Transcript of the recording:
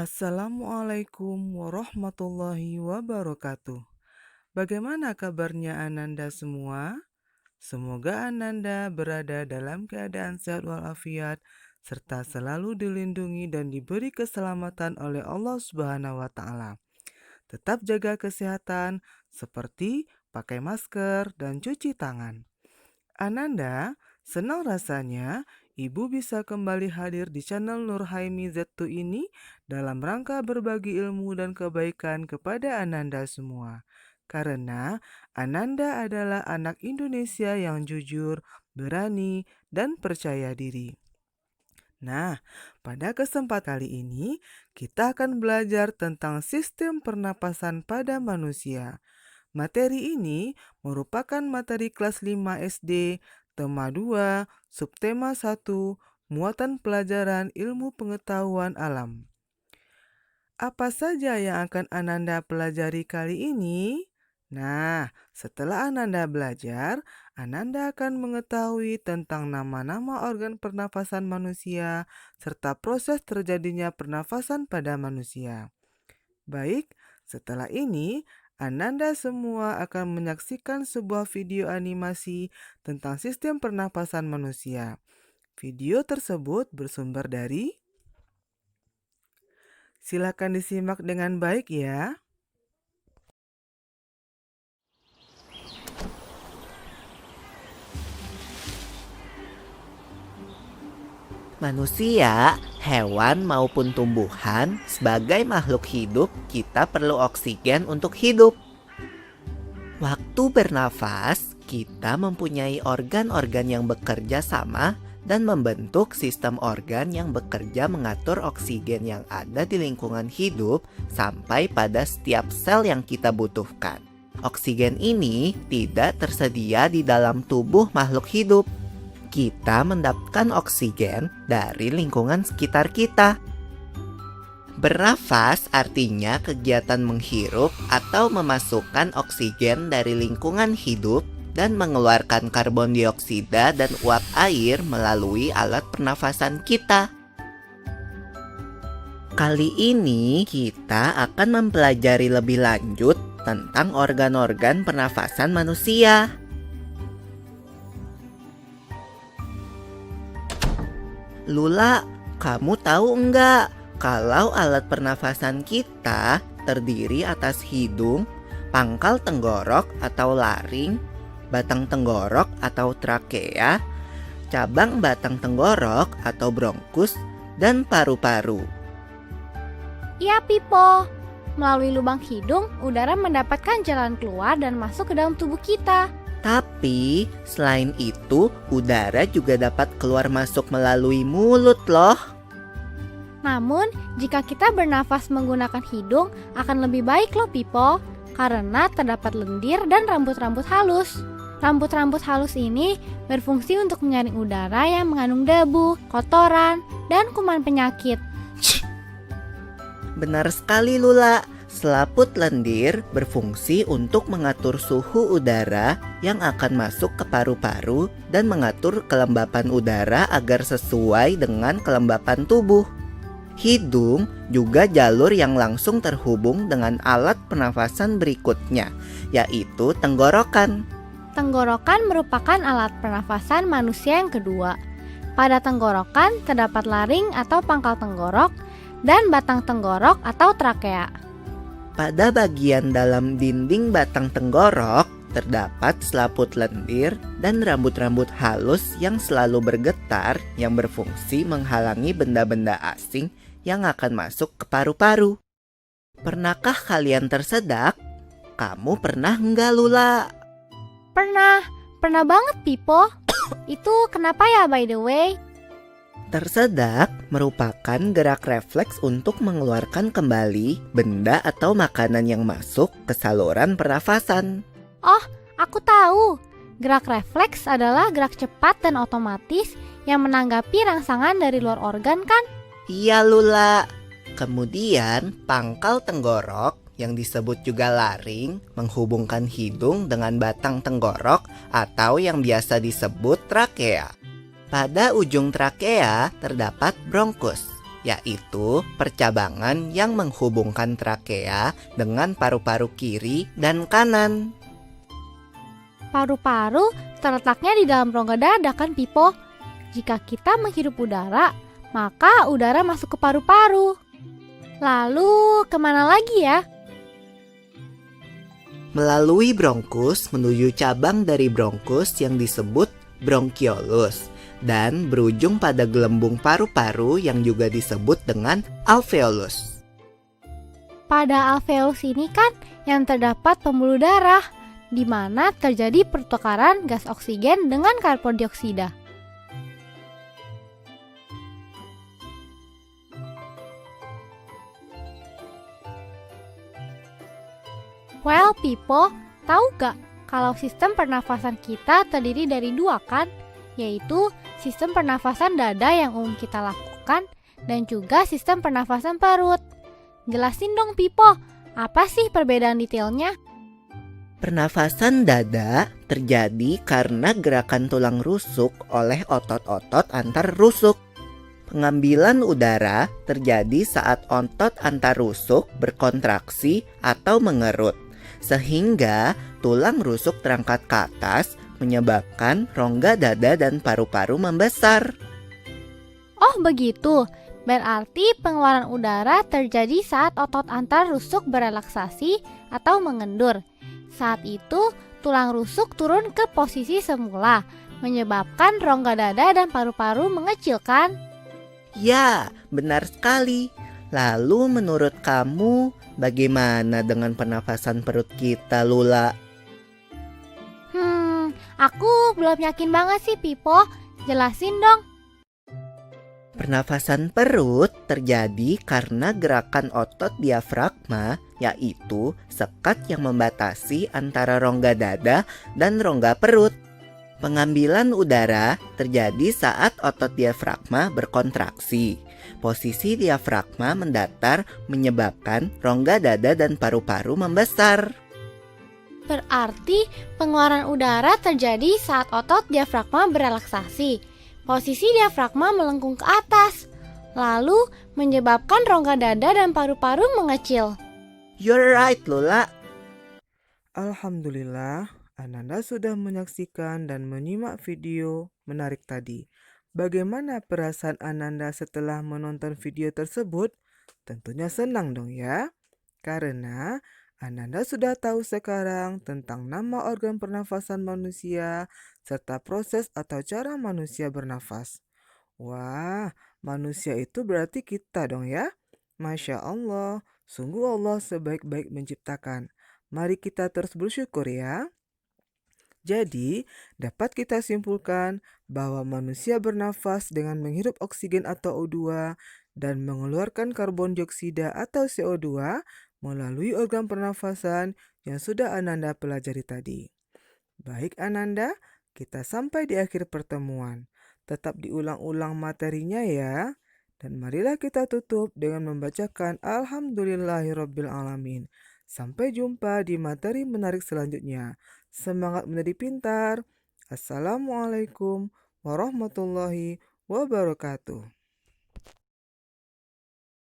Assalamualaikum warahmatullahi wabarakatuh. Bagaimana kabarnya Ananda semua? Semoga Ananda berada dalam keadaan sehat walafiat serta selalu dilindungi dan diberi keselamatan oleh Allah Subhanahu wa taala. Tetap jaga kesehatan seperti pakai masker dan cuci tangan. Ananda, senang rasanya Ibu bisa kembali hadir di channel Nurhaimi Z2 ini dalam rangka berbagi ilmu dan kebaikan kepada Ananda semua. Karena Ananda adalah anak Indonesia yang jujur, berani, dan percaya diri. Nah, pada kesempatan kali ini kita akan belajar tentang sistem pernapasan pada manusia. Materi ini merupakan materi kelas 5 SD, tema 2, subtema 1, muatan pelajaran ilmu pengetahuan alam. Apa saja yang akan Ananda pelajari kali ini? Nah, setelah Ananda belajar, Ananda akan mengetahui tentang nama-nama organ pernafasan manusia serta proses terjadinya pernafasan pada manusia. Baik, setelah ini Ananda semua akan menyaksikan sebuah video animasi tentang sistem pernapasan manusia. Video tersebut bersumber dari... Silakan disimak dengan baik ya. Manusia, hewan maupun tumbuhan, sebagai makhluk hidup, kita perlu oksigen untuk hidup. Waktu bernafas, kita mempunyai organ-organ yang bekerja sama dan membentuk sistem organ yang bekerja mengatur oksigen yang ada di lingkungan hidup sampai pada setiap sel yang kita butuhkan. Oksigen ini tidak tersedia di dalam tubuh makhluk hidup. Kita mendapatkan oksigen dari lingkungan sekitar kita. Bernafas artinya kegiatan menghirup atau memasukkan oksigen dari lingkungan hidup dan mengeluarkan karbon dioksida dan uap air melalui alat pernafasan kita. Kali ini kita akan mempelajari lebih lanjut tentang organ-organ pernafasan manusia. Lula, kamu tahu enggak kalau alat pernafasan kita terdiri atas hidung, pangkal tenggorok atau laring, batang tenggorok atau trakea, cabang batang tenggorok atau bronkus, dan paru-paru. Iya, Pipo. Melalui lubang hidung, udara mendapatkan jalan keluar dan masuk ke dalam tubuh kita. Tapi, selain itu, udara juga dapat keluar masuk melalui mulut loh. Namun, jika kita bernafas menggunakan hidung, akan lebih baik loh, Pipo. Karena terdapat lendir dan rambut-rambut halus. Rambut-rambut halus ini berfungsi untuk menyaring udara yang mengandung debu, kotoran, dan kuman penyakit. Benar sekali, Lula. Selaput lendir berfungsi untuk mengatur suhu udara yang akan masuk ke paru-paru dan mengatur kelembapan udara agar sesuai dengan kelembapan tubuh. Hidung juga jalur yang langsung terhubung dengan alat pernafasan berikutnya, yaitu tenggorokan. Tenggorokan merupakan alat pernafasan manusia yang kedua. Pada tenggorokan terdapat laring atau pangkal tenggorok dan batang tenggorok atau trakea. Pada bagian dalam dinding batang tenggorok terdapat selaput lendir dan rambut-rambut halus yang selalu bergetar yang berfungsi menghalangi benda-benda asing yang akan masuk ke paru-paru. Pernahkah kalian tersedak? Kamu pernah enggak, Lula? Pernah banget, Pipo. Itu kenapa ya, by the way? Tersedak merupakan gerak refleks untuk mengeluarkan kembali benda atau makanan yang masuk ke saluran pernafasan. Oh, aku tahu. Gerak refleks adalah gerak cepat dan otomatis yang menanggapi rangsangan dari luar organ kan? Iya, Lula. Kemudian pangkal tenggorok yang disebut juga laring menghubungkan hidung dengan batang tenggorok atau yang biasa disebut trakea. Pada ujung trakea terdapat bronkus. yaitu percabangan yang menghubungkan trakea dengan paru-paru kiri dan kanan. Paru-paru terletaknya di dalam rongga dada kan, Pipo? Jika kita menghirup udara, maka udara masuk ke paru-paru. Lalu kemana lagi ya? Melalui bronkus menuju cabang dari bronkus yang disebut bronkiolus dan berujung pada gelembung paru-paru yang juga disebut dengan alveolus. Pada alveolus ini kan yang terdapat pembuluh darah, di mana terjadi pertukaran gas oksigen dengan karbon dioksida. Well, Pipo, tahu gak kalau sistem pernafasan kita terdiri dari dua kan? Yaitu sistem pernafasan dada yang umum kita lakukan dan juga sistem pernafasan perut. Jelasin dong, Pipo, apa sih perbedaan detailnya? Pernafasan dada terjadi karena gerakan tulang rusuk oleh otot-otot antar rusuk. Pengambilan udara terjadi saat otot antar rusuk berkontraksi atau mengerut, sehingga tulang rusuk terangkat ke atas menyebabkan rongga dada dan paru-paru membesar. Oh begitu, berarti pengeluaran udara terjadi saat otot antar rusuk berelaksasi atau mengendur. Saat itu, tulang rusuk turun ke posisi semula, menyebabkan rongga dada dan paru-paru mengecilkan. Ya, benar sekali. Lalu menurut kamu, bagaimana dengan pernafasan perut kita, Lula? Aku belum yakin banget sih, Pipo. Jelasin dong. Pernafasan perut terjadi karena gerakan otot diafragma, yaitu sekat yang membatasi antara rongga dada dan rongga perut. Pengambilan udara terjadi saat otot diafragma berkontraksi. Posisi diafragma mendatar menyebabkan rongga dada dan paru-paru membesar. Berarti pengeluaran udara terjadi saat otot diafragma berelaksasi. Posisi diafragma melengkung ke atas, lalu menyebabkan rongga dada dan paru-paru mengecil. You're right, Lula. Alhamdulillah, Ananda sudah menyaksikan dan menyimak video menarik tadi. Bagaimana perasaan Ananda setelah menonton video tersebut? Tentunya senang dong ya, karena Ananda sudah tahu sekarang tentang nama organ pernafasan manusia serta proses atau cara manusia bernafas. Wah, manusia itu berarti kita dong ya. Masya Allah, sungguh Allah sebaik-baik menciptakan. Mari kita terus bersyukur ya. Jadi, dapat kita simpulkan bahwa manusia bernafas dengan menghirup oksigen atau O2 dan mengeluarkan karbon dioksida atau CO2 melalui organ pernafasan yang sudah Ananda pelajari tadi. Baik Ananda, kita sampai di akhir pertemuan. Tetap diulang-ulang materinya ya. Dan marilah kita tutup dengan membacakan Alhamdulillahirrabbilalamin. Sampai jumpa di materi menarik selanjutnya. Semangat menjadi pintar. Assalamualaikum warahmatullahi wabarakatuh.